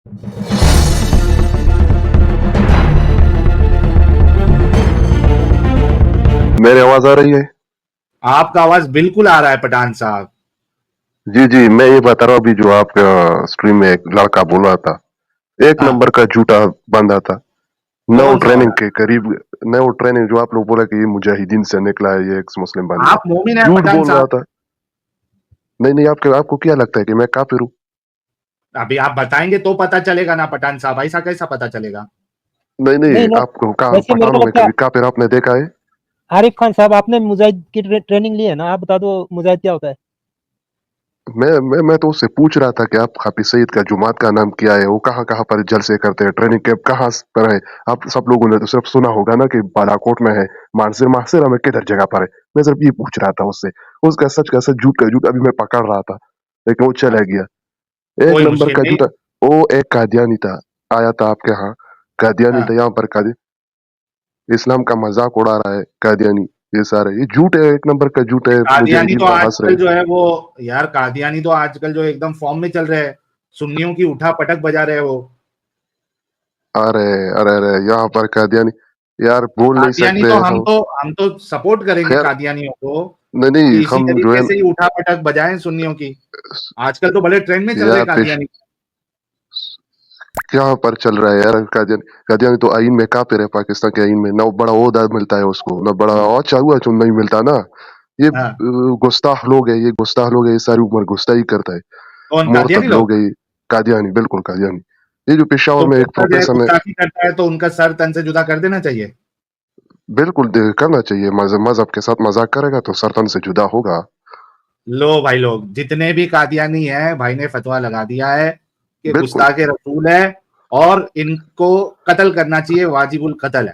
मेरी आवाज आ रही है? आपका आवाज बिल्कुल आ रहा है पठान साहब। जी जी, मैं ये बता रहा हूँ अभी जो आपका स्ट्रीम में एक लड़का बोल रहा था, एक हाँ, नंबर का झूठा बंदा था। न वो कौन सा ट्रेनिंग वाला? के करीब, न वो ट्रेनिंग जो आप लोग बोला कि ये मुजाहिदीन से निकला है, ये एक्स मुस्लिम बन आप मोमिन गया, है झूठ पठान बोल रहा साहब? था। नहीं नहीं, आपको क्या लगता है कि मैं काफिर हूँ? अभी आप बताएंगे तो पता चलेगा ना पठान साहब, ऐसा कैसा पता चलेगा? नहीं नहीं, नहीं नहीं, आपको वैसे मेरे पठानों को में लगता है कभी काफिर आपने देखा है? आरिफ खान साहब, आपने मुजाहिद की ट्रेनिंग ली है ना? आप बता दो मुजाहिद क्या होता है। मैं तो उससे पूछ रहा था कि आप हाफिज सईद का जुमात का नाम क्या है, वो कहाँ कहाँ पर जलसे करते हैं, ट्रेनिंग कैंप कहाँ पर है? आप सब लोगों ने तो सिर्फ सुना होगा ना कि बालाकोट में है, मानसर मानसर में किधर जगह पर है। मैं सिर्फ ये पूछ रहा था उससे, उसका सच का सच, झूठ का झूठ अभी मैं पकड़ रहा था, लेकिन वो चला अच्छा, गया। एक कोई नंबर मुश्किल का नहीं। झूठा। वो एक कादियानी था, आया था आपके यहाँ, कादियानी हाँ, था यहाँ पर, इस्लाम का मजाक उड़ा रहा है कादियानी। ये सारे ये झूठ है, एक नंबर का झूठ है, कादियानी मुजाहिदीन तो पर हंस रहे आजकल हैं। जो है वो, यार कादियानी तो आजकल जो एकदम फॉर्म में चल रहे हैं, सुन्नियों की उठा पटक बजा रहे हैं वो। अरे अरे अरे, यहाँ पर कादियानी, यार तो बोल नहीं कादियानी सकते तो हम। हम तो सपोर्ट करेंगे खैर, कादियानियों को नहीं नहीं, कि इसी हम जो है तरीके से ही उठा पटक बजाएं सुन्नियों की। आजकल तो बड़े ट्रेंड में चल रहे यार हैं पेश, कादियानी। यहाँ पर चल रहा है यार कादियानी। कादियानी तो आइन में काफिर है, पाकिस्तान के आइन में ना बड़ा ओहदा मिलता है उसको, ना बड़ा अच्छा हुआ जो नहीं मिलता ना। ये हाँ, गुस्ताख लोग है, ये गुस्ताख लोग है, ये सारी उम्र गुस्ताही करता है। कौन कादियानी मुर्तद लोग? लोग है ये, कादियानी, बिल्कुल कादियानी। ये जो पेशावर तो में एक मुर्तद जो है प्रोफेसर ने, गुस्ताखी करता है तो उनका सर तन से जुदा कर देना चाहिए। बिल्कुल करना चाहिए, मजहब के साथ मजाक करेगा तो सरतन से जुदा होगा। लो भाई, लोग जितने भी कादियानी हैं, भाई ने फतवा लगा दिया है कि बिल्कुल गुस्ताखे रसूल है और इनको कत्ल करना चाहिए, वाजिबुल कत्ल है। लो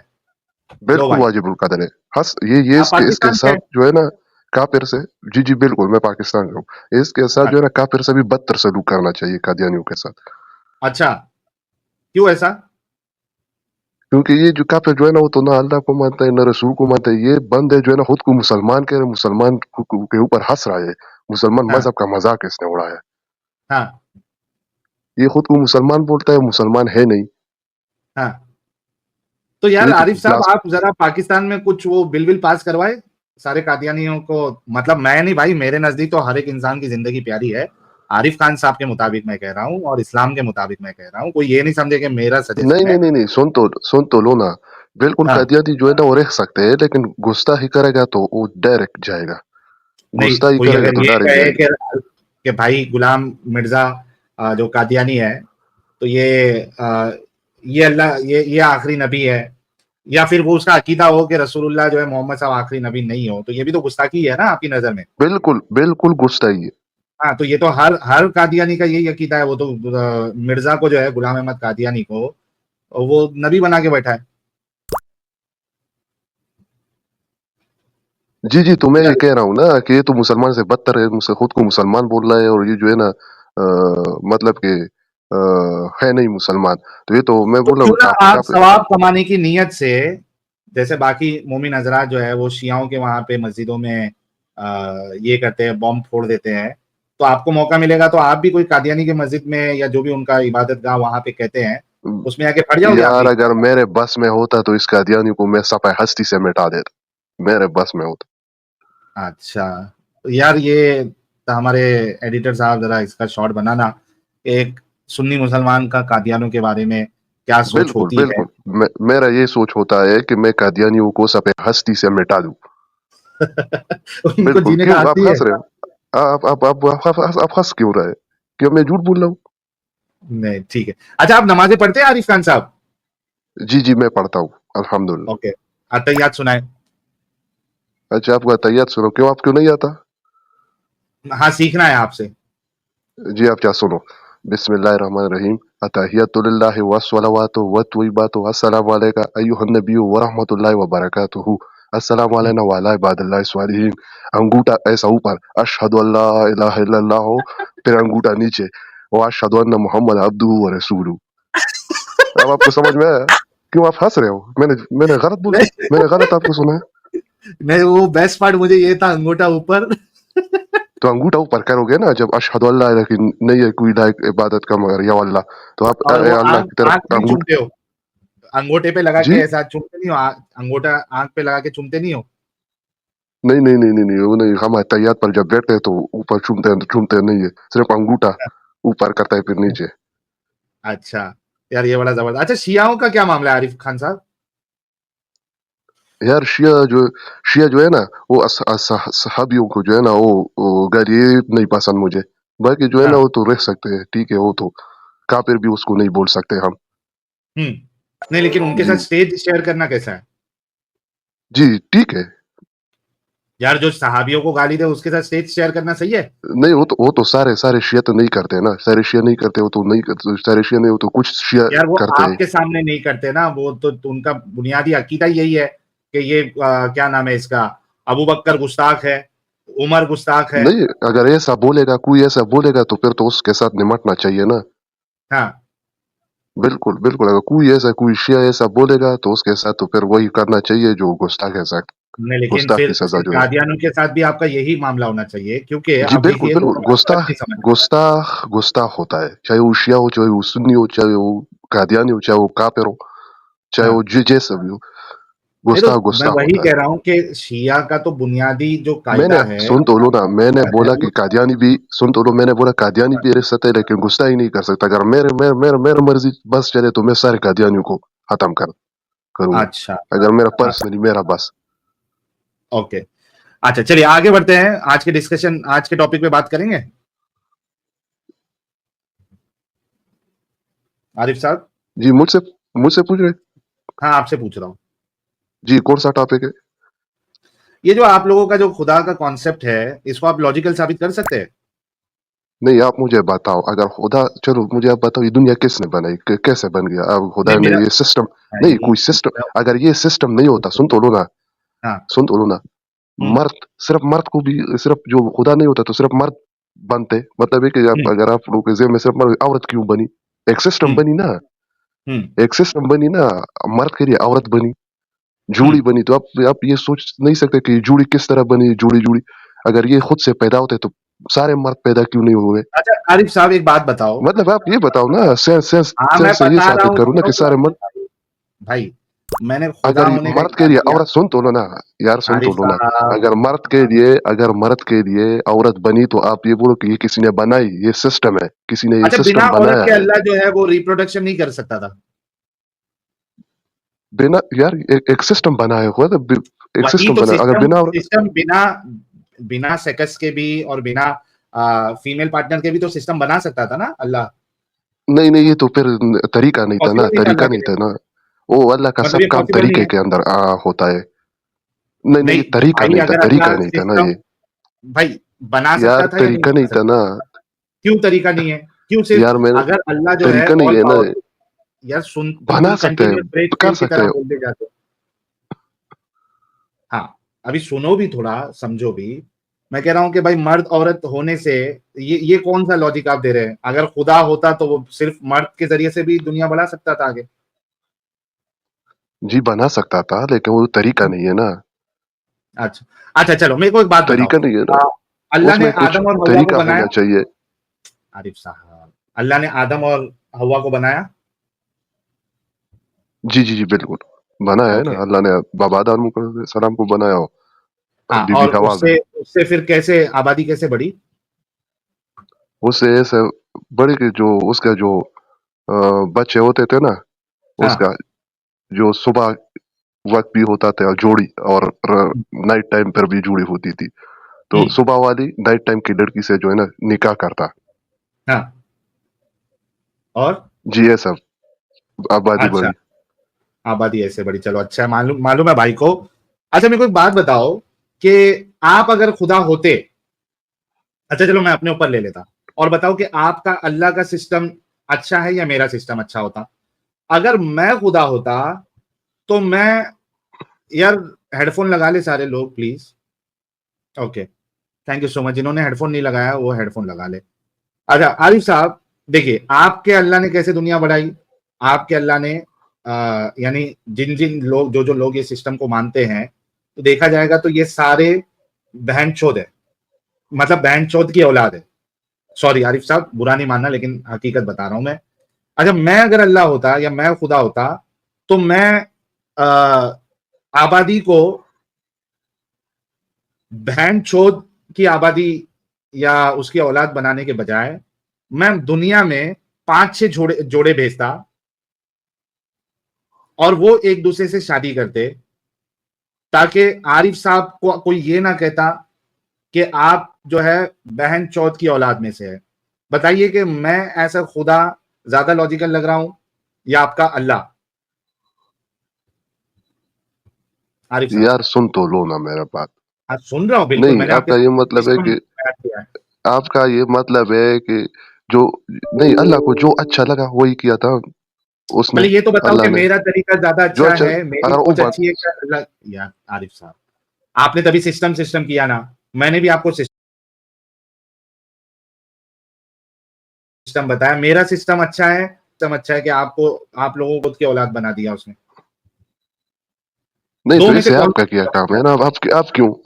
बिल्कुल भाई, वाजिबुल कदर है। हस ये आप इसके पाकिस्तान से साथ हैं? जो है ना, काफिर से, जी जी बिल्कुल, मैं पाकिस्तान का हूँ। इसके साथ जो है ना, काफिर से भी बदतर सलूक करना चाहिए कादियानियों के साथ। अच्छा, क्यों ऐसा? क्योंकि ये जो काफिर जो है ना, वो तो ना अल्लाह को मानता है ना रसूल को मानता है। ये बंदे जो है ना, खुद को मुसलमान कह रहे, मुसलमान के ऊपर हंस रहा है। मुसलमान हाँ, मजहब का मजाक इसने उड़ाया। हाँ, ये खुद को मुसलमान बोलता है, मुसलमान है नहीं। हाँ। तो यार ये तो आरिफ साहब, ब्लास्ट। आप जरा पाकिस्तान में कुछ वो बिल विल पास करवाए सारे कादियानियों को। मतलब मैं नहीं भाई, मेरे नजदीक तो हर एक इंसान की जिंदगी प्यारी है। आरिफ खान साहब के मुताबिक मैं कह रहा हूँ और इस्लाम के मुताबिक मैं कह रहा हूँ, कोई ये नहीं समझे कि मेरा नहीं सजेशन नहीं है। नहीं नहीं, सुन तो लो ना। बिल्कुल हाँ, कादियानी जो है ना, वो रह सकते हैं, लेकिन गुस्ताखी करेगा तो वो डायरेक्ट जाएगा। नहीं, गुस्ताखी कोई करेगा अगर तो ये डायरेक्ट कहे जाएगा। कि भाई गुलाम मिर्जा जो कादियानी है, तो ये अल्लाह, ये आखिरी नबी है, या फिर वो उसका अकीदा हो कि रसूलुल्लाह जो है मोहम्मद साहब आखिरी नबी नहीं हो, तो ये भी तो गुस्ताखी है ना आपकी नजर में। बिल्कुल बिल्कुल गुस्ताखी है। हाँ, तो ये तो हर हर कादियानी का यही अकीदा है। वो तो मिर्जा को जो है, गुलाम अहमद कादियानी को वो नबी बना के बैठा है। जी जी, तो मैं ये कह रहा हूँ ना कि ये तो मुसलमान से बदतर है, मुझसे खुद को मुसलमान बोल रहा है, और ये जो है ना मतलब कि है नहीं मुसलमान। तो ये तो मैं तो बोल रहा क्यों हूँ ना आप काफिर। सवाब कमाने की नीयत से, जैसे बाकी मोमिन हजरात जो है वो शियाओं के वहां पे मस्जिदों में ये करते हैं, बॉम्ब फोड़ देते हैं, तो आपको मौका मिलेगा तो आप भी कोई कादियानी की मस्जिद में या जो भी उनका इबादत गाह वहां पे कहते हैं, उसमें आके फट जाओगे आप यार भी? अगर मेरे बस में होता तो इस कादियानी को मैं सफाई हस्ती से मिटा देता, मेरे बस में होता। अच्छा, तो यार ये तो हमारे एडिटर साहब जरा इसका शॉर्ट बनाना, एक सुन्नी मुसलमान का कादियानों के बारे में क्या सोच बिल्कुल होती है। बिल्कुल, मेरा ये सोच होता है कि मैं कादियानियों को सफाई हस्ती से मिटा दूं। उनको बिल्कुल, जीने का क्यों हक आप ही है। हंस रहे हो? आप हंस क्यों रहे? क्या मैं झूठ बोल रहा हूँ? नहीं, ठीक है। अच्छा, आप नमाजें पढ़ते हैं आरिफ खान साहब? जी जी, मैं पढ़ता हूँ, अल्हम्दुलिल्लाह। ओके, अतहियात सुनाए। अच्छा, आपको अतहियात सुनो, क्यों आपको नहीं आता? हाँ, सीखना है आपसे। जी, आप क्या सुनो। बिस्मिल्लाहिर्रहमानिर्रहीम। अत्तहिय्यतुलिल्लाहि वस्सलावातु वत्तय्यिबातु अस्सलामु अलैका अय्युहन नबिय्यु व रहमतुल्लाहि व बरकातुहू। अस्सलामु अलैना व अला इबादिल्लाहि स्वालिहीन। अंगूठा ऐसा ऊपर, अशहदु अल्ला इलाहा इल्लल्लाह हो, फिर अंगूठा नीचे, व अशहदु अन्ना मुहम्मद अब्दुहु व रसूलुहु। अब आपको समझ में आया? क्यों आप हंस रहे हो? मैंने गलत बोला? नहीं, मैंने गलत आपको सुना है? नहीं, वो बेस्ट पार्ट मुझे ये था, अंगूठा ऊपर तो अंगूठा ऊपर करोगे ना जब अशहदु अल्ला इलाहा कि नहीं है कोई लायक इबादत का मगर या अल्लाह, तो आप और वो अल्लाह आँख की तरफ आँख नहीं अंगूठा। चूमते हो? अंगूठे पे लगा के जी? ऐसा चूमते नहीं हो? अंगूठा आँख पे लगा के चूमते नहीं हो? नहीं, नहीं, नहीं, नहीं, नहीं, वो नहीं, हम तैयात पर जब बैठते हैं तो ऊपर चूमते नहीं है, सिर्फ अंगूठा ऊपर करता है फिर नीचे। अच्छा, यार ये बड़ा ज़बरदस्त। अच्छा, शियाओं का क्या मामला है आरिफ खान साहब? यार शिया जो है ना, वो सहाबियों को जो है ना वो गैर ये नहीं पसंद मुझे। बाकी जो है ना हाँ, वो तो रह सकते हैं, ठीक है, वो तो काफिर भी उसको नहीं बोल सकते हम। हुँ। नहीं, लेकिन उनके जी। साथ स्टेज शेयर करना कैसा है? जी, ठीक है। यार जो सहाबियों को गाली दे उसके साथ स्टेज शेयर करना सही है? नहीं, वो तो सारे शिया तो नहीं करते ना, सारे शिया नहीं करते, वो तो नहीं करते, सारे शिया नहीं, वो तो कुछ शिया यार वो करते हैं। आपके सामने नहीं करते ना, वो तो उनका बुनियादी अकीदा यही है कि ये क्या नाम है इसका, अबू बकर गुस्ताख है, उमर गुस्ताख है। नहीं, अगर ऐसा बोलेगा, कोई ऐसा बोलेगा तो फिर तो उसके साथ निमटना चाहिए ना। हाँ, बिल्कुल, बिल्कुल, अगर कोई शिया ऐसा बोलेगा तो उसके साथ तो फिर वही करना चाहिए जो गुस्ताख है नहीं लेकिन गुस्ताख फिर की सज़ा फिर जो है। कादियानियों के साथ भी आपका यही मामला होना चाहिए, क्योंकि जी, अब बिल्कुल, देखिए बिल्कुल, लोग बात गलत नहीं समझ रहे। गुस्ताख होता है, चाहे वो शिया हो, चाहे वो सुन्नी हो, चाहे वो कादियानी हो, चाहे वो काफ़िर हो, चाहे वो हाँ, जैसा भी हो, नहीं तो मैं गुस्ताख वही होता है। कह रहा हूँ कि शिया का तो बुनियादी जो मैंने कायदा है, सुन तो लो ना, मैंने है बोला वो कि कादियानी भी सुन तो लो, मैंने बोला कादियानी भी रह सकते हैं, लेकिन गुस्सा ही नहीं कर सकता। अगर मेरे मर्ज़ी बस चले तो मैं सारे कादियानियों को खत्म करूँगा। अच्छा, अगर मेरा हाँ, पर्सनली मेरा बस। ओके। अच्छा चलिए आगे बढ़ते हैं, आज के डिस्कशन, आज के टॉपिक पे बात करेंगे आरिफ साहब। जी, मुझसे पूछ रहे? हाँ, आपसे पूछ रहा हूँ। जी, कौन-सा टॉपिक है? ये जो आप लोगों का जो खुदा का कॉन्सेप्ट है, इसको आप लॉजिकल साबित कर सकते हैं? नहीं, आप मुझे बताओ, अगर खुदा चलो मुझे आप बताओ ये दुनिया किसने बनाई? कैसे बन गया? अब खुदा नहीं ने मेरा ये सिस्टम नहीं भाई कोई सिस्टम मेरा अगर ये सिस्टम नहीं होता हाँ, सुन तो लो ना, हुँ, सिर्फ़ मर्द को भी सिर्फ़ जो खुदा नहीं होता तो सिर्फ़ मर्द बनते। मतलब है कि हुँ, अगर आप लोगों के ज़हन में सिर्फ़ मर्द औरत क्यों बनी? एक सिस्टम हुँ, बनी ना, हुँ, एक सिस्टम बनी ना, मर्द के लिए औरत बनी, हुँ। जूड़ी बनी, तो आप ये सोच नहीं सकते कि जूड़ी किस तरह बनी जूड़ी-जूड़ी? अगर ये खुद से पैदा होते तो सारे मर्द पैदा क्यों नहीं हुए? अच्छा आरिफ साहब एक बात बताओ, मतलब आप ये बताओ ना, हाँ, मैं सेंस से ये बता रहा साबित हूँ, करो ना सुनो कि तो सारे मर्द। भाई, भाई, मैंने खुदा अगर ये होने का मर्द के इनकार लिए किया। औरत सुन तो लो ना, यार सुन तो आरिफ लो ना, साहब, अगर मर्द के लिए औरत बनी तो आप ये बोलो कि ये किसी ने बनाई, ये सिस्टम है, किसी ने ये अच्छा बिना सिस्टम औरत बनाया के है। अल्लाह जो है वो रिप्रोडक्शन नहीं कर सकता था? बिना यार एक सिस्टम बनाया हुआ था, एक वही सिस्टम तो बना अगर सिस्टम बिना औरत। सिस्टम बिना बिना सेक्स के भी और बिना फीमेल पार्टनर के भी तो सिस्टम बना सकता था ना अल्लाह। नहीं, नहीं, ये तो फिर तरीका नहीं था ना, पॉसिबल नहीं था तरीका अल्लाह नहीं के लिए? था ना। वो अल्लाह का मतलब सब ये काम पॉसिबल नहीं तरीके है? के अंदर होता है। नहीं, नहीं, ये नहीं तो भाई अगर तरीका अल्लाह नहीं था ना सिस्टम ये। भाई बना यार सकता था या नहीं तरीका बना नहीं था सकता ना, था? क्यों तरीका नहीं है? क्यों सिर्फ यार मैंने अगर अल्लाह जो है तरीका नहीं ऑल है ना, पावरफुल, यार सुन बना तुम सकते हैं, कंटिन्यूअस ब्रेक कर फेल की सकते तरह हैं। बोलते जाते हो। हाँ, अभी सुनो भी थोड़ा, समझो भी। मैं कह रहा हूँ कि भाई मर्द औरत होने से ये कौन-सा लॉजिक आप दे रहे हैं? अगर खुदा होता तो वो सिर्फ मर्द के ज़रिए से भी दुनिया बढ़ा सकता था आगे। जी, बना सकता था, लेकिन वो तरीका नहीं है ना, अच्छा, अच्छा चलो मेरे को एक बात बताओ। तरीका नहीं है ना, अ, अल्लाह ने उसमें कुछ आदम और हव्वा को तरीका बनाया? होना चाहिए। आरिफ साहब, अल्लाह ने आदम और हव्वा को बनाया? जी, जी, जी, बिल्कुल। बनाया है ना, ओके। अल्लाह ने बाबा आदम को सलाम को बनाया हो, हाँ, बीबी और हवा भी। उससे उससे फिर कैसे आबादी कैसे बढ़ी? उससे ऐसे बड़े के जो उसका जो अ, बच्चे होते थे ना, हाँ। उसका जो सुबह वक़्त भी होता था जोड़ी और नाइट टाइम पर भी जोड़ी होती थी। हुँ, तो सुबह वाली नाइट टाइम की लड़की से जो है ना निकाह करता। हाँ, और? जी, ये सब आबादी अच्छा, बढ़ी। आबादी ऐसे बढ़ी, चलो अच्छा है, मालूम मालूम है भाई को। अच्छा मेरे को एक बात बताओ कि आप अगर खुदा होते, अच्छा चलो मैं अपने ऊपर ले लेता और बताओ कि आपका अल्लाह का सिस्टम अच्छा है या मेरा सिस्टम अच्छा होता? अगर मैं खुदा होता, तो मैं यार हेडफ़ोन लगा ले सारे लोग please. Okay, thank you so much, जिन्होंने हेडफ़ोन नहीं लगाया वो हेडफ़ोन लगा ले। अच्छा आरिफ साहब, देखिए आपके अल्लाह ने कैसे दुनिया बढ़ाई? आपके अल्लाह ने यानी जिन-जिन लोग जो-जो लोग ये सिस्टम को मानते हैं, तो देखा जाएगा तो ये सारे बहनचोद हैं। मतलब बहन चौथ की औलाद है। सॉरी आरिफ साहब, बुरा नहीं मानना, लेकिन हकीकत बता रहा हूं मैं। अच्छा, मैं अगर अल्लाह होता या मैं खुदा होता तो मैं आबादी को बहन चौथ की आबादी या उसकी औलाद बनाने के बजाय मैं दुनिया में 5-6 जोड़े भेजता और वो एक दूसरे से शादी करते, ताकि आरिफ साहब को कोई ये ना कहता कि आप जो है बहन चौथ की औलाद में से है। बताइए कि मैं ऐसा खुदा ज्यादा लॉजिकल लग रहा हूं या आपका अल्लाह? आरिफ साहब, यार सुन तो लो ना मेरा बात। हाँ सुन रहा हूं बिल्कुल, नहीं, मैंने आपके आपका ये मतलब है सिस्टम कि ऐड किया है। आपका ये मतलब है कि जो नहीं, अल्लाह को जो अच्छा लगा वही किया था उसने, पहले ये तो बताओ अल्लाह कि ने मेरा तरीका ज्यादा जो अच्छा अच्छा। है, मेरी अगर वो सोच बात अच्छी है क्या अल्लाह? यार आरिफ साहब, आपने तभी सिस्टम सिस्टम किया ना, मैंने भी आपको सिस्टम बताया। मेरा सिस्टम अच्छा है, सिस्टम अच्छा है कि आपको, आप लोगों को खुद की औलाद बना दिया उसने। नहीं, दो तो में से इससे कौन आपका क्या सा काम है ना?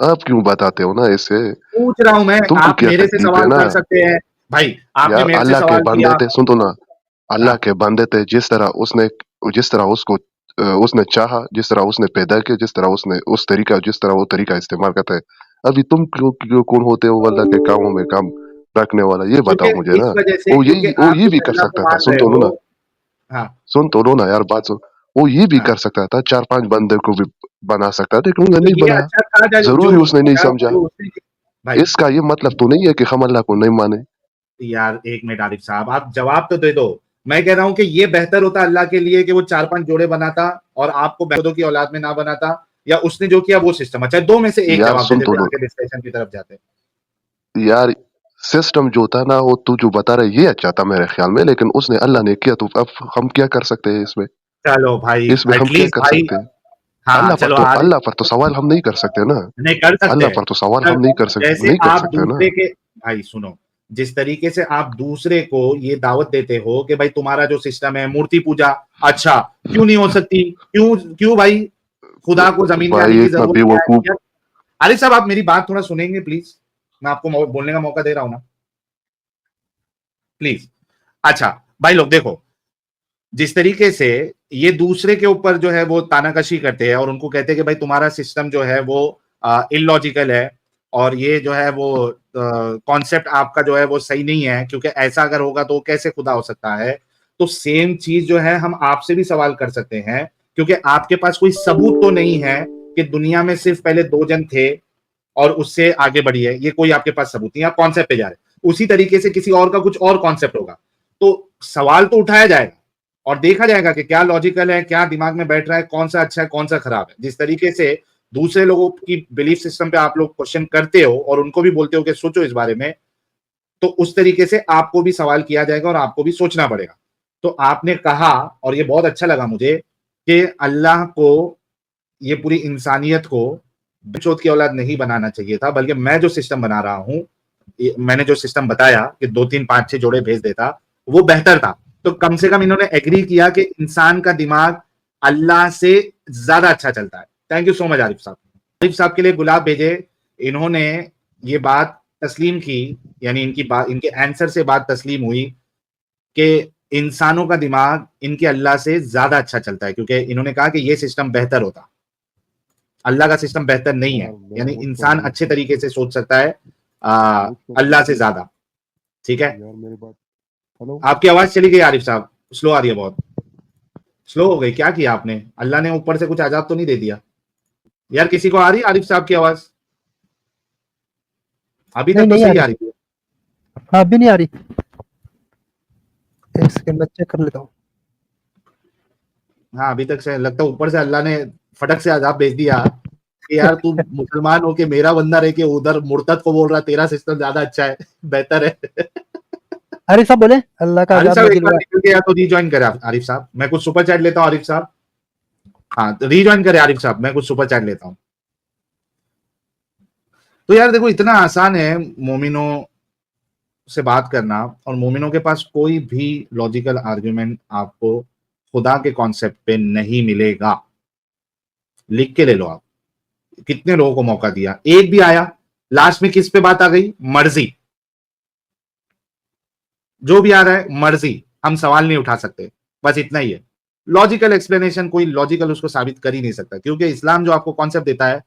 आप क्यों बताते हो ना इससे? पूछ रहा हूं मैं? तुमको आप क्या मेरे से तकलीफ है सवाल ना? कर सकते हैं भाई, आपने यार मेरे से अल्लाह के सवाल बंदे किया। थे, सुन तो ना, अल्लाह हाँ, के बंदे थे। जिस तरह उसको उसने चाहा, जिस तरह उसने पैदा किया, जिस तरह उसने जिस तरह वो तरीका इस्तेमाल करता है। अभी तुम क्यों कौन होते हो अल्लाह के कामों में काम रखने वाला? ये क्योंकि बताओ मुझे इस ना। वजह से, क्योंकि वो आप ये जिस भी कर अल्लाह को सकता था। मान सुन रहे तो लो हो। ना, हाँ, सुन तो लो ना यार, बात सुन। वो ये भी हाँ, कर सकता था, 4-5 बंदे को भी बना सकता था, लेकिन उसने तो नहीं ये बनाया। अच्छा था जो ज़रूरी उसने नहीं समझा। जो उसने भाई। इसका ये मतलब तो नहीं है कि हम अल्लाह को नहीं माने। यार एक मिनट आरिफ साहब, आप जवाब तो दे दो। मैं कह रहा हूं कि ये बेहतर होता अल्लाह के लिए कि वो 4-5 जोड़े बनाता और आपको बहनों की औलाद में ना बनाता, या उसने जो किया वो सिस्टम अच्छा है? दो में से एक यार जवाब दे सुन दे, तो फिर लो। आगे डिस्कशन की तरफ जाते हैं। यार सिस्टम जो था ना, वो तू जो बता रहा है ये अच्छा था मेरे ख्याल में, लेकिन उसने अल्लाह ने किया, तो अब हम क्या कर सकते हैं इसमें? चलो भाई, इसमें हम क्या एटलीस्ट कर भाई। सकते हैं? हाँ चलो अल्लाह पर तो सवाल हम नहीं कर सकते ना। नहीं कर सकते अल्लाह हैं। पर तो सवाल कर, हम जैसे नहीं कर आप सकते ना। दूसरे के, भाई सुनो, जिस तरीके से आप दूसरे को ये दावत देते हो कि भाई तुम्हारा जो सिस्टम है मूर्ति पूजा, अच्छा क्यों नहीं हो सकती? क्यों क्यों भाई? खुदा को जमीन में आने भाई की इतना जरूरत क्या है बेवकूफ। यार? आरिफ साहब, आप मेरी बात थोड़ा सुनेंगे प्लीज? मैं आपको बोलने का मौका दे रहा हूं ना, प्लीज। अच्छा भाई लोग देखो, जिस तरीके से ये दूसरे के ऊपर जो है वो तानाकशी करते हैं और उनको कहते हैं कि भाई तुम्हारा सिस्टम जो है वो इलॉजिकल है, और ये जो है वो कॉन्सेप्ट आपका जो है वो सही नहीं है, क्योंकि ऐसा अगर होगा तो कैसे खुदा हो सकता है? तो सेम चीज जो है हम आपसे भी सवाल कर सकते हैं, क्योंकि आपके पास कोई सबूत तो नहीं है कि दुनिया में सिर्फ पहले 2 जन थे और उससे आगे बढ़ी है। ये कोई आपके पास सबूत नहीं, आप कॉन्सेप्ट पे जा रहे हैं। उसी तरीके से किसी और का कुछ और कॉन्सेप्ट होगा, तो सवाल तो उठाया जाएगा और देखा जाएगा कि क्या लॉजिकल है, क्या दिमाग में बैठ रहा है, कौन सा अच्छा है, कौन सा खराब है। जिस तरीके से दूसरे लोगों की बिलीफ सिस्टम पे आप लोग क्वेश्चन करते हो और उनको भी बोलते हो कि सोचो इस बारे में, तो उस तरीके से आपको भी सवाल किया जाएगा और आपको भी सोचना पड़ेगा। तो आपने कहा, और ये बहुत अच्छा लगा मुझे, कि अल्लाह को, ये पूरी इंसानियत को बचौत की औलाद नहीं बनाना चाहिए था, बल्कि मैं जो सिस्टम बना रहा हूं, मैंने जो सिस्टम बताया कि 2-3-5-6 जोड़े भेज देता, वो बेहतर था। तो कम से कम इन्होंने एग्री किया कि इंसान का दिमाग अल्लाह से ज्यादा अच्छा चलता है। Thank you so much Arif साहब। आरिफ साहब के लिए गुलाब भेजे। इन्होंने ये बात तस्लीम की, यानी इनकी बात, इनके आंसर से बात तस्लीम हुई कि इंसानों का दिमाग इनके अल्लाह से ज्यादा अच्छा चलता है, क्योंकि इन्होंने कहा कि ये सिस्टम बेहतर होता, अल्लाह का सिस्टम बेहतर नहीं है। यार मेरा यानी मुझ पर इंसान अच्छे तरीके से सोच सकता है अल्लाह से ज्यादा। ठीक है, यार मेरी बात। हेलो। आपकी आवाज चली गई आरिफ साहब, स्लो आ रही है, बहुत स्लो हो गई। क्या किया आपने? अल्लाह ने ऊपर से कुछ आजाब तो नहीं दे दिया? यार किसी को आ रही है आरिफ साहब की आवाज? अभी नहीं तक तो नहीं आ सही रही। आ रही है। हाँ अभी नहीं आ रही। एक सेकंड मैं चेक कर लेता हूँ। हाँ अभी तक से लगता है ऊपर से अल्लाह ने फटक से आजाब भेज दिया कि यार तू मुसलमान हो के मेरा बंदा रह के उधर मुर्तद को बोल रहा तेरा सिस्टम ज्यादा अच्छा है, बेहतर है। आरिफ साहब बोले अल्लाह का आरिफ आजाब साहब एक नाजिल बार हुआ। निकल गया तो रीज्वाइन करे आरिफ साहब, मैं कुछ सुपर चैट लेता हूँ आरिफ साहब। हाँ तो रीज्वाइन करे आरिफ साहब, मैं कुछ सुपर चैट लेता हूँ। तो यार देखो, इतना आसान है मोमिनों से बात करना, और मोमिनों के पास कोई भी लॉजिकल आर्ग्यूमेंट आपको खुदा के कॉन्सेप्ट पे नहीं मिलेगा। लिख के ले लो आप। कितने लोगों को मौका दिया, एक भी आया? लास्ट में किस पे बात आ गई? मर्जी। जो भी आ रहा है मर्जी, हम सवाल नहीं उठा सकते, बस इतना ही है। लॉजिकल एक्सप्लेनेशन कोई लॉजिकल उसको साबित कर ही नहीं सकता, क्योंकि इस्लाम जो आपको कॉन्सेप्ट देता है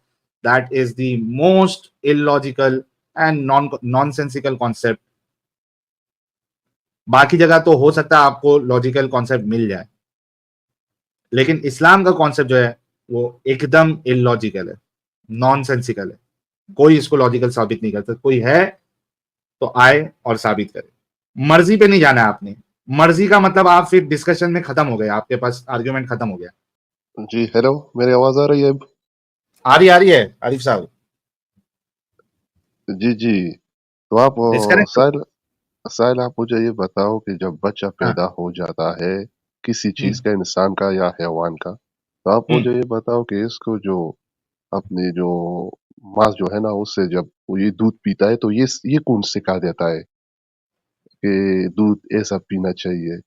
that is the most illogical and nonsensical concept. बाकी जगह तो हो सकता है आपको लॉजिकल कॉन्सेप्ट मिल जाए, लेकिन इस्लाम का कॉन्सेप्ट जो है वो एकदम इलॉजिकल है, नॉनसेंसिकल है। कोई इसको लॉजिकल साबित नहीं करता। कोई है तो आए और साबित करे। मर्जी पे नहीं जाना है आपने। मर्जी का मतलब आप फिर डिस्कशन में खत्म हो गए, आपके पास आर्ग्यूमेंट खत्म हो गया। जी हेलो, मेरी आवाज आ रही है अब? आ रही है आरिफ साहब। जी जी। तो आप डिस्कनेक्ट। साहिल साहिल, आप मुझे ये बताओ कि जब बच्चा हाँ। पैदा हो जाता है किसी चीज हम्म, का, इंसान का या हैवान का, तो आप हम्म। मुझे ये बताओ कि इसको जो अपनी जो माँ जो है ना, उससे जब वो ये दूध पीता है तो ये कौन सिखा देता है कि दूध ऐसा पीना चाहिए?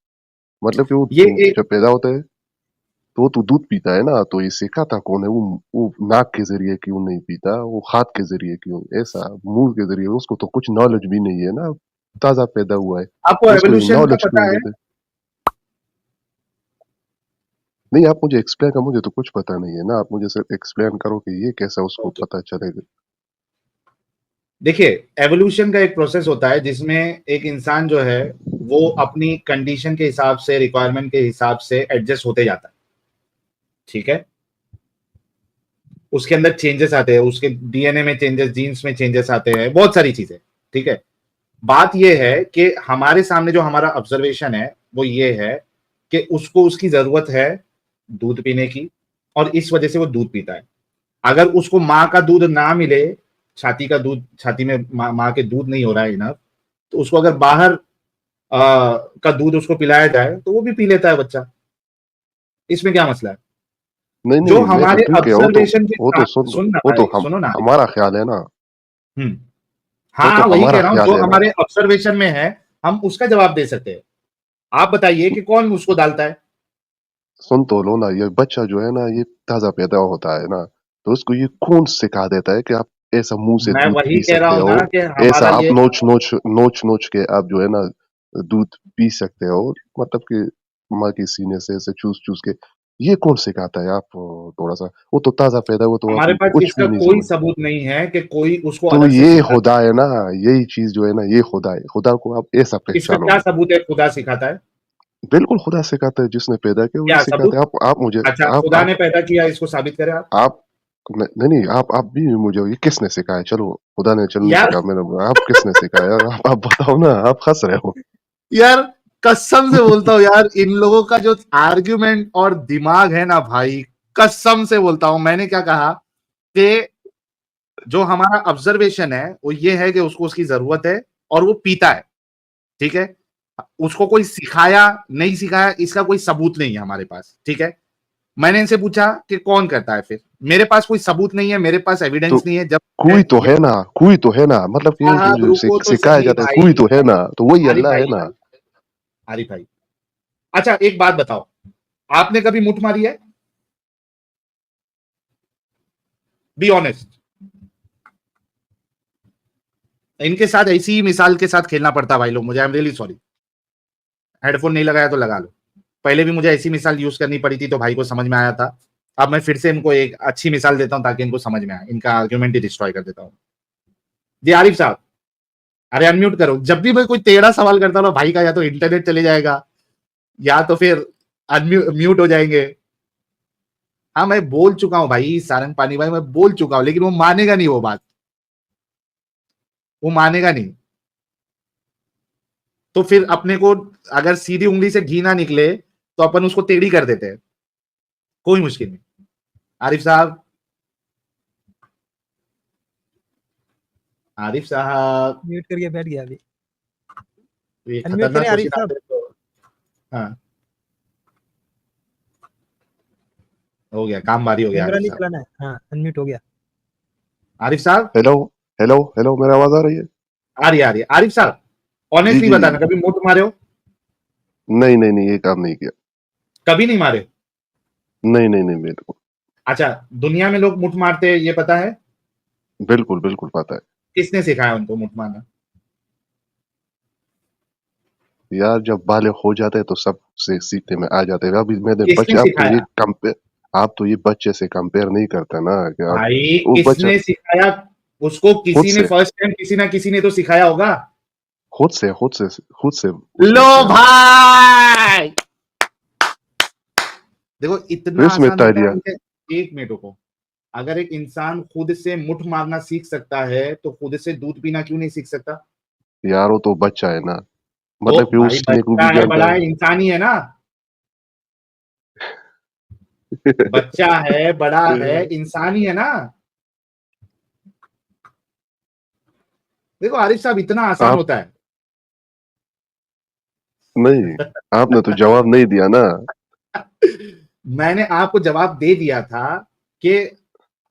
मतलब कि ये वो एक जब पैदा होता है तो वो तो दूध पीता है ना, तो ये सिखाता कौन है? वो नाक के जरिए क्यों नहीं पीता? वो हाथ के जरिए क्यों, ऐसा मुंह के जरिए? उसको तो कुछ नॉलेज भी नहीं है ना, ताजा पैदा हुआ है, आपको तो उसको ये एवोल्यूशन का नॉलेज पता क्यों है? देते? नहीं, आप मुझे एक्सप्लेन कर, मुझे तो कुछ पता नहीं है ना, आप मुझे सिर्फ एक्सप्लेन करो कि ये कैसा उसको ओके। पता चलेगा। देखिए, एवोल्यूशन का एक प्रोसेस होता है जिसमें एक इंसान जो है वो अपनी कंडीशन के हिसाब से, रिक्वायरमेंट के हिसाब से एडजस्ट होते जाता है। ठीक है, उसके अंदर चेंजेस आते हैं, उसके डीएनए में चेंजेस, जीन्स में चेंजेस आते हैं, बहुत सारी चीजें। ठीक है, बात यह है कि हमारे सामने जो हमारा ऑब्जर्वेशन है वो ये है कि उसको उसकी जरूरत है दूध पीने की, और इस वजह से वो दूध पीता है। अगर उसको माँ का दूध ना मिले, छाती का दूध, छाती में माँ के दूध नहीं हो रहा है इनफ, तो उसको अगर बाहर का दूध उसको पिलाया जाए तो वो भी पी लेता है बच्चा। इसमें क्या मसला है? नहीं जो नहीं, मैं तो हमारे ठीक है, ऑब्जर्वेशन के वो तो साथ, सुन, सुन ना वो तो भाई, हम सुनो ना। हमारा ख्याल है ना, हम्म। वो तो हाँ, वही हमारा कह रहा हूं, ख्याल जो है ना। हमारे ऑब्जर्वेशन में है हम उसका जवाब दे सकते हैं। आप बताइए कि कौन उसको डालता है? सुन तो लो ना, ये बच्चा जो है ना, ये ताजा पैदा होता है ना, तो उसको ये कौन सिखा देता है कि आप ऐसा मुंह से मैं दूध वही पी कह रहा सकते हूं हो, ना कि ऐसा हमारा आप ये, नोच नोच के आप जो है ना दूध पी सकते हो, मतलब कि माँ के सीने से ऐसे चूस चूस के, ये कौन सिखाता है? आप थोड़ा सा, वो तो ताजा पैदा हुआ, तो हमारे आप पास कुछ इसका भी नहीं कोई समझ। सबूत नहीं है कि कोई उसको तो अलग से ये सिखाता खुदा है ना, यही चीज जो है ना, ये खुदा है, खुदा को आप ऐसा है। इसका क्या पहचानोगे। सबूत है खुदा सिखाता है? बिल्कुल खुदा सिखाता है, जिसने पैदा किया वही क्या सबूत? सिखाता है। आप मुझे, अच्छा, आप खुदा आप ने पैदा किया, इसको साबित करें आप। आप नहीं नहीं, आप भी मुझे, ये किसने सिखाया? चलो, खुदा ने चल नहीं यार, सिखाया, मैंने, आप किसने सिखाया? आप बताओ ना, आप हंस रहे हो। यार, कसम से बोलता हूँ यार, इन लोगों का जो आर्ग्यूमेंट और दिमाग है ना भाई, कसम से बोलता हूं, मैंने क्या कहा कि जो हमारा ऑब्जर्वेशन है वो ये है कि उसको उसकी जरूरत है और वो पीता है। ठीक है, उसको कोई सिखाया नहीं सिखाया इसका कोई सबूत नहीं है हमारे पास। ठीक है, मैंने इनसे पूछा कि कौन करता है, फिर मेरे पास कोई सबूत नहीं है, मेरे पास तो एविडेंस नहीं है। जब कोई तो ये है ना, कोई तो है ना, मतलब कि ये साहब जो रुको तो सिखाया सही जाता है, भाई, कोई तो है ना, तो वही आरिफ अल्लाह भाई, है ना। आरिफ भाई, अच्छा एक बात बताओ, आपने कभी मुठ मारी है? Be honest. इनके साथ ऐसी ही मिसाल के साथ खेलना पड़ता भाई लोग, मुझे I am really sorry. Headphone नहीं लगाया तो लगा लो। पहले भी मुझे ऐसी मिसाल यूज करनी पड़ी थी तो भाई को समझ में आया था। अब मैं फिर से इनको एक अच्छी मिसाल देता हूं ताकि इनको समझ में आए, इनका आर्ग्यूमेंट ही डिस्ट्रॉय कर देता हूं। जी आरिफ साहब, अरे अनम्यूट करो। जब भी मैं कोई टेढ़ा सवाल करता हूं भाई का, या तो इंटरनेट चले जाएगा या तो फिर म्यूट हो जाएंगे। हाँ, मैं बोल चुका हूं भाई, सारंग पानी भाई, मैं बोल चुका हूं, लेकिन वो मानेगा नहीं, वो बात वो मानेगा नहीं। तो फिर अपने को अगर सीधी उंगली से घी ना निकले तो अपन उसको टेढ़ी कर देते हैं, कोई मुश्किल नहीं। आरिफ साहब, आरिफ साहब, म्यूट करके बैठ गया अभी। ये अनम्यूट खतरनाक करें आरिफ क्वेश्चन साहब। आपने तो, हाँ, हो गया काम, भारी हो गया कैमरा आरिफ नहीं साहब। चलाना है। हाँ, अनम्यूट हो गया। आरिफ साहब, हेलो हेलो हेलो, मेरी आवाज आ रही है? आ रही है आरिफ साहब, जी ऑनेस्टली जी जी। बताना, कभी मुंह मारे हो? नहीं नहीं नहीं, ये काम नहीं किया। कभी नहीं मारे? नहीं नहीं नहीं, मेरे को अच्छा, दुनिया में लोग मुठ मारते हैं ये पता है? बिल्कुल बिल्कुल पता है। किसने सिखाया उनको मुठ मारना? यार जब बालिग हो जाते हैं तो सब से सीखने में आ जाते हैं। अभी मैंने किसने बच्चे सिखाया? आप तो ये बच्चे से कंपेयर नहीं करते ना कि आप भाई वो बच्चा किसने सिखाया उसको? खुद किसी ने से फर्स्ट टाइम किसी ना किसी ने तो सिखाया होगा। खुद से लो उसने किया। भाई, देखो इतना तो इसमें आसान होता तालिया है कि एक मिनट रुको। अगर एक इंसान खुद से मुठ मारना सीख सकता है तो खुद से दूध पीना क्यों नहीं सीख सकता? यार वो तो बच्चा है ना, तो मतलब कि वो भाई सीखने को बच्चा भी है जानता बड़ा है। है इंसान ही है ना। बच्चा है बड़ा है इंसान ही है ना। देखो आरिफ साहब, इतना आसान आप होता है। नहीं, आपने तो जवाब नहीं दिया ना। मैंने आपको जवाब दे दिया था कि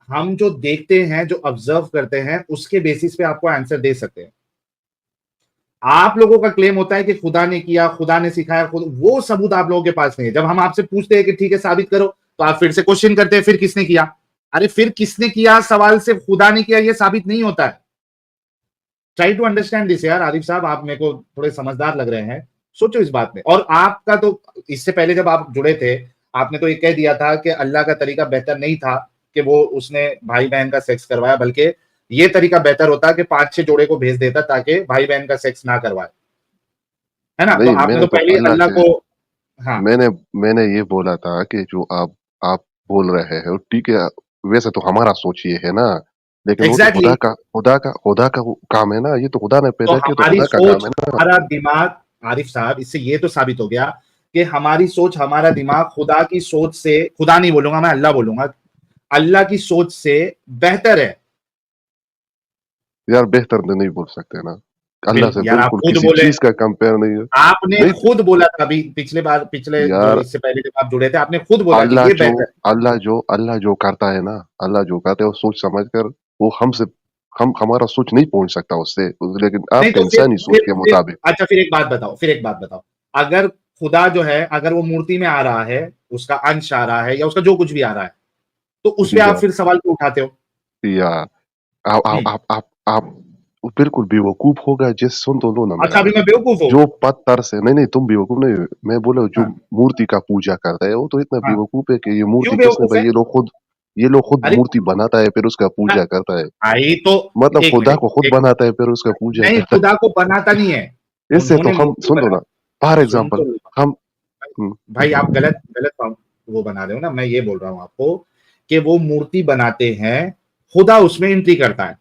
हम जो देखते हैं, जो ऑब्जर्व करते हैं, उसके बेसिस पे आपको आंसर दे सकते हैं। आप लोगों का क्लेम होता है कि खुदा ने किया, खुदा ने सिखाया, खुद वो सबूत आप लोगों के पास नहीं है। जब हम आपसे पूछते हैं कि ठीक है साबित करो, तो आप फिर से क्वेश्चन करते हैं फिर किसने किया। अरे फिर किसने किया सवाल से खुदा ने किया ये साबित नहीं होता है। ट्राई टू अंडरस्टैंड दिस यार आरिफ साहब, आप मेरे को थोड़े समझदार लग रहे हैं, सोचो इस बात में। और आपका तो इससे पहले जब आप जुड़े थे, आपने तो ये कह दिया था कि अल्लाह का तरीका बेहतर नहीं था कि वो उसने भाई बहन का सेक्स करवाया, बल्कि ये तरीका बेहतर होता कि 5-6 जोड़े को भेज देता ताकि भाई बहन का सेक्स ना करवाए, है ना? तो नहीं, आपने मैंने तो तो पहले ही अल्लाह अल्लाह से को, हाँ, मैंने मैंने ये बोला था कि जो आप बोल रहे हैं, ठीक है, वैसे तो हमारा सोच ये है ना, लेकिन वो तो एग्जैक्टली। खुदा का वो काम है ना, ये तो खुदा ने तो पैदा किया, तो हमारी खुदा का काम सोच, है ना। हमारा दिमाग, आरिफ साहब, इससे ये तो साबित हो गया कि हमारी सोच, हमारा दिमाग खुदा की सोच से, खुदा नहीं बोलूंगा मैं, अल्लाह बोलूंगा, अल्लाह की सोच से बेहतर है। यार बेहतर तो नहीं बोल सकते ना, अल्लाह से यार आप बिल्कुल खुद किसी बोले, चीज़ का कंपेयर नहीं है। आपने नहीं खुद बोला था अभी पिछले बार, पिछले जो यार, इससे पहले जब आप जुड़े थे, आपने खुद बोला कि ये बेहतर है। अल्लाह जो करता है ना, अल्लाह जो करता है वो सोच समझ कर, वो हमसे हम हमारा सोच नहीं पहुँच सकता उससे, लेकिन नहीं आपका तो इंसानी सोच के फिर मुताबिक। अच्छा, फिर एक बात बताओ, फिर एक बात बताओ। अगर खुदा जो है, अगर वो मूर्ति में आ रहा है, उसका अंश आ रहा है या उसका जो कुछ भी आ रहा है, तो उस पे जी आप यार, फिर सवाल क्यों उठाते हो? या हम्म। आप बिल्कुल बेवकूफ़ हो गए, जिस सुन तो लो ना मेरा अच्छा, अभी बात। मैं बेवकूफ हूँ? जो पत्थर से नहीं, नहीं तुम बेवकूफ़ नहीं हो, मैं बोला जो हाँ, मूर्ति का पूजा करता है, वो तो इतना हाँ। बेवकूफ़ है कि ये क्यों मूर्ति किसने बेवकूफ बनाई, है? ये लोग खुद अरे मूर्ति बनाता है, फिर उसका हाँ, पूजा करता है। भाई तो मतलब एक खुदा मिनट, को खुद एक बनाता है, फिर उसका पूजा नहीं, करता खुदा को बनाता नहीं है, है। इससे तो उन्होंने हम मूर्ति सुन लो बनाई। ना, फॉर सुन एग्ज़ाम्पल तो लो। हम हुँ, भाई आप गलत गलत वो बना रहे हो ना। मैं ये बोल रहा हूँ आपको कि वो मूर्ति बनाते हैं, खुदा उसमें एंट्री करता है।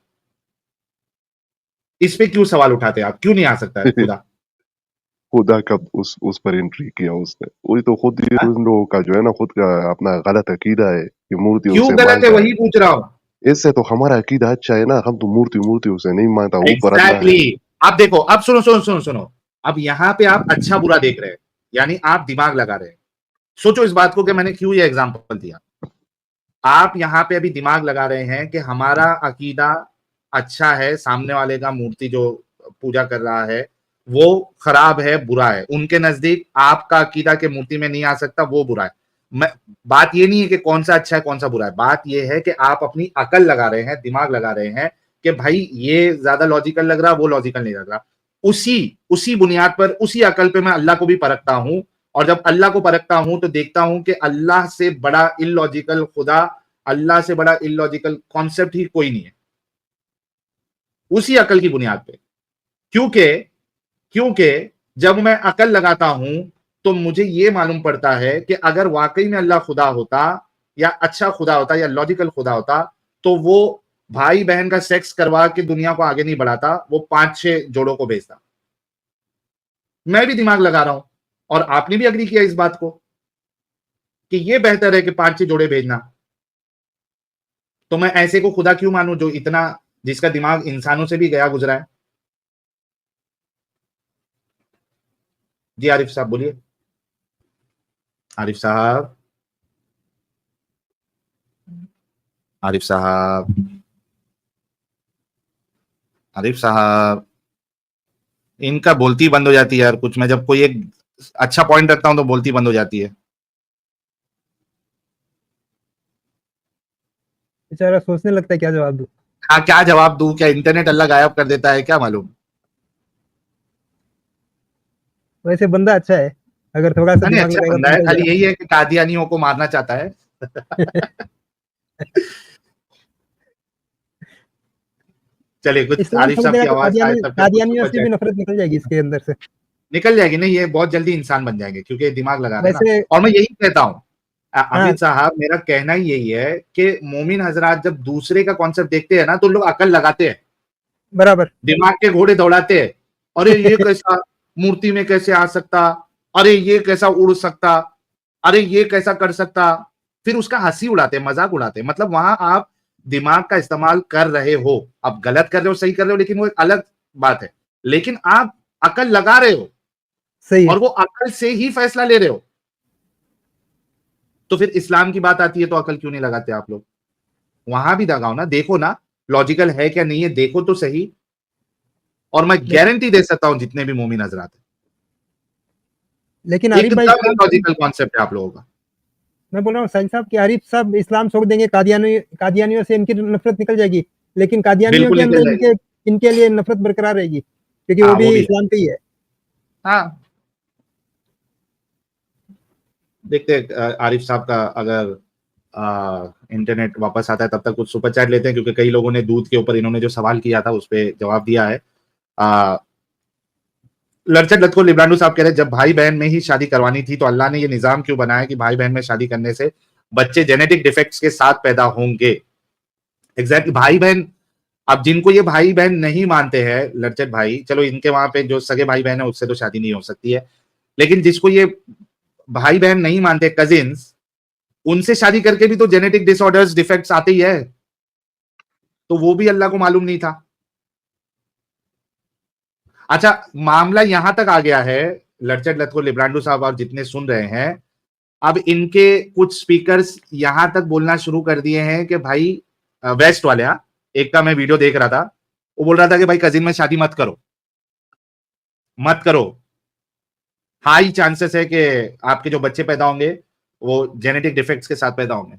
इस पे क्यों सवाल उठाते हैं आप? क्यों नहीं आ सकता है खुदा? खुदा कब उस पर एंट्री किया उसने? वही तो खुद ही हाँ? उन लोगों का जो है ना, खुद का अपना गलत अकीदा है कि मूर्तियों क्यों से गलत है माँगता है। वही पूछ रहा हूँ। इससे तो हमारा अकीदा अच्छा है ना, हम तो मूर्तियों से नहीं माँगता, ऊपर अल्लाह है। Exactly exactly। आप देखो, अब सुनो सुनो सुनो सुनो, अब यहाँ पे आप अच्छा बुरा देख रहे हैं, यानी आप दिमाग लगा रहे हैं। सोचो इस बात को कि मैंने क्यों ये एग्जांपल दिया। आप यहाँ पे अभी दिमाग लगा रहे हैं कि हमारा अकीदा अच्छा है, सामने वाले का मूर्ति जो पूजा कर रहा है वो खराब है, बुरा है। उनके नजदीक आपका अकीदा के मूर्ति में नहीं आ सकता, वो बुरा है। मैं, बात ये नहीं है कि कौन सा अच्छा है कौन सा बुरा है, बात ये है कि आप अपनी अकल लगा रहे हैं, दिमाग लगा रहे हैं कि भाई ये ज्यादा लॉजिकल लग रहा, वो लॉजिकल नहीं लग रहा। उसी उसी बुनियाद पर, उसी अकल पे मैं अल्लाह को भी परखता हूं। और जब अल्लाह को परखता हूं तो देखता हूं कि अल्लाह से बड़ा इलॉजिकल खुदा, अल्लाह से बड़ा इलॉजिकल कॉन्सेप्ट ही कोई नहीं है, उसी अकल की बुनियाद पे। क्योंकि क्योंकि जब मैं अकल लगाता हूं तो मुझे यह मालूम पड़ता है कि अगर वाकई में अल्लाह खुदा होता, या अच्छा खुदा होता, या लॉजिकल खुदा होता, तो वो भाई बहन का सेक्स करवा के दुनिया को आगे नहीं बढ़ाता, वो 5-6 जोड़ों को भेजता। मैं भी दिमाग लगा रहा हूं और आपने भी अग्री किया इस बात को कि यह बेहतर है कि 5-6 जोड़े भेजना। तो मैं ऐसे को खुदा क्यों मानूं जो इतना, जिसका दिमाग इंसानों से भी गया गुजरा है? जी आरिफ साहब बोलिए। आरिफ साहब, आरिफ साहब, आरिफ साहब, इनका बोलती बंद हो जाती है यार कुछ। मैं जब कोई एक अच्छा पॉइंट रखता हूं तो बोलती बंद हो जाती है। बेचारा सोचने लगता है क्या जवाब दूं। हाँ, क्या जवाब दूं? क्या इंटरनेट अल्लाह गायब कर देता है क्या? मालूम वैसे बंदा अच्छा है, अगर थोड़ा सा नहीं, दिमाग अच्छा लगाएगा बंदा तो है, निकल खाली यही है कि कादियानियों को मारना चाहता है। चलिए, कुछ इस्लाम आरिफ छोड़ साहब की देगा तो आवाज आए तब तक कुछ कादियानियों सुपर से भी चैट नफरत निकल जाएगी इसके अंदर से। निकल जाएगी। नहीं, ये बहुत जल्दी इंसान बन जाएंगे क्योंकि दिमाग लगा रहे हैं ना। वैसे और मैं यही कहता हूँ हाँ, अमित साहब, मेरा कहना ही यही है कि मोमिन हजरात जब दूसरे का कॉन्सेप्ट देखते हैं ना तो लोग अकल लगाते हैं, बराबर। दिमाग के घोड़े दौड़ाते हैं। अरे ये कैसा मूर्ति में कैसे आ सकता, अरे ये कैसा उड़ सकता, अरे ये कैसा कर सकता, फिर उसका हंसी उड़ाते हैं, मजाक उड़ाते हैं। मतलब वहां आप दिमाग का इस्तेमाल कर रहे हो, आप गलत कर रहे हो सही कर रहे हो लेकिन वो एक अलग बात है, लेकिन आप अकल लगा रहे हो सही है। और वो अकल से ही फैसला ले रहे हो। तो फिर इस्लाम की बात आती है तो अकल क्यों नहीं लगाते आप लोग? वहां भी लगाओ ना, देखो ना लॉजिकल है क्या नहीं है, देखो तो सही। और मैं लेकिन गारंटी दे सकता हूं जितने भी मोमिन हजरात हैं, लेकिन आरिफ भाई एकदम इस्लाम इलॉजिकल कॉन्सेप्ट है आप लोगों का। मैं बोल रहा हूँ साईं साहब कि आरिफ साहब इस्लाम छोड़ देंगे, कादियानियों से इनकी नफरत निकल जाएगी, लेकिन कादियानियों बिल्कुल के निकल अंदर जाएगी। इनके इनके लिए नफरत बरकरार रहेगी, क्योंकि वो हाँ, भी वो भी है। इस्लाम के ही है। हाँ, देखते हैं आरिफ साहब का अगर इंटरनेट वापस आता है तब तक कुछ सुपर चैट लेते हैं, क्योंकि कई लोगों ने दूध के ऊपर इन्होंने जो सवाल किया था उस पर जवाब दिया है। लड़चट लतको लिब्रांडू साहब कह रहे हैं, जब भाई बहन में ही शादी करवानी थी तो अल्लाह ने ये निजाम क्यों बनाया कि भाई बहन में शादी करने से बच्चे जेनेटिक डिफेक्ट्स के साथ पैदा होंगे? एग्जैक्टली, भाई बहन, अब जिनको ये भाई बहन नहीं मानते हैं लड़चट भाई, चलो इनके वहां पे जो सगे भाई बहन है उससे तो शादी नहीं हो सकती है, लेकिन जिसको ये भाई बहन नहीं मानते, कजिन्स, उनसे शादी करके भी तो जेनेटिक डिसऑर्डर्स डिफेक्ट्स आते ही है। तो वो भी अल्लाह को मालूम नहीं था। अच्छा, मामला यहां तक आ गया है लड़चट लतको लिब्रांडो साहब और जितने सुन रहे हैं, अब इनके कुछ स्पीकर्स यहां तक बोलना शुरू कर दिए हैं कि भाई वेस्ट वाले, हाँ, एक का मैं वीडियो देख रहा था, वो बोल रहा था कि भाई कजिन में शादी मत करो, मत करो, हाई चांसेस है कि आपके जो बच्चे पैदा होंगे वो जेनेटिक डिफेक्ट्स के साथ पैदा होंगे।